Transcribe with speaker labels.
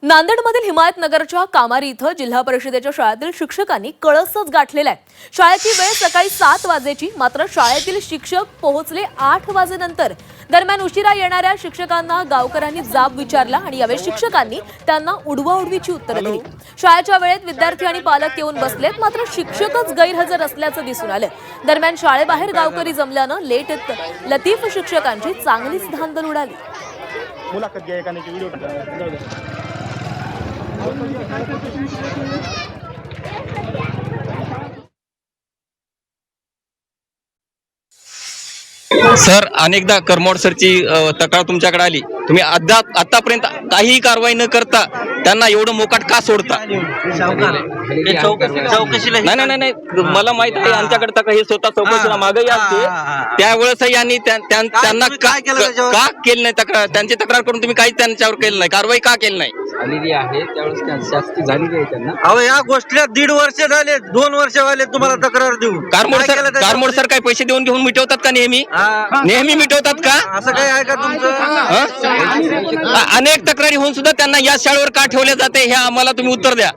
Speaker 1: नांदेडमधील हिमायतनगरच्या कामारी इथं जिल्हा परिषदेच्या शाळेतील शिक्षकांनी कळसच गाठलेला आहे। शाळेची वेळ सकाळी 7 वाजेची, मात्र शाळेतील शिक्षक पोहोचले 8 वाजेनंतर। दरम्यान उशिरा येणाऱ्या शिक्षकांना गावकऱ्यांनी जाब विचारला आणि यावेळी शिक्षकांनी त्यांना उडवाउडवीची उत्तरं दिली। शाळेच्या वेळेत विद्यार्थी आणि पालक येऊन बसलेत, मात्र शिक्षकच गैरहजर असल्याचं दिसून आलं। दरम्यान शाळेबाहेर गावकरी जमल्यानं लेट लतीफ शिक्षकांची चांगलीच धांदल उडाली।
Speaker 2: मुलाखत घ्या एकाने व्हिडिओ
Speaker 3: सर, अनेकदा करमोड सरची तक्रार तुमच्याकडे आली, तुम्ही आतापर्यंत काहीही कारवाई न करता त्यांना एवढं मोकाट का सोडता? नाही, मला माहित आहे यांच्याकडे तक्रार हे स्वतः चौकशीला मागेही असते, त्यावेळेसही यांनी त्यांना का केलं नाही तक्रार? त्यांची तक्रार करून तुम्ही काही त्यांच्यावर केलं नाही, कारवाई का केली नाही?
Speaker 4: झालेली आहे त्यावेळेस शास्ती झालेली आहे त्यांना।
Speaker 5: अहो या गोष्टीला 1.5 वर्ष झाले, 2 वर्ष झाले तुम्हाला तक्रार देऊ।
Speaker 3: कारमोड सर काय पैसे देऊन घेऊन मिटवतात का? नेहमी मिटवतात का?
Speaker 5: असं काही आहे का तुमचं?
Speaker 3: अनेक तक्रारी होऊन सुद्धा त्यांना या शाळेवर का ठेवले जाते हे आम्हाला तुम्ही उत्तर द्या।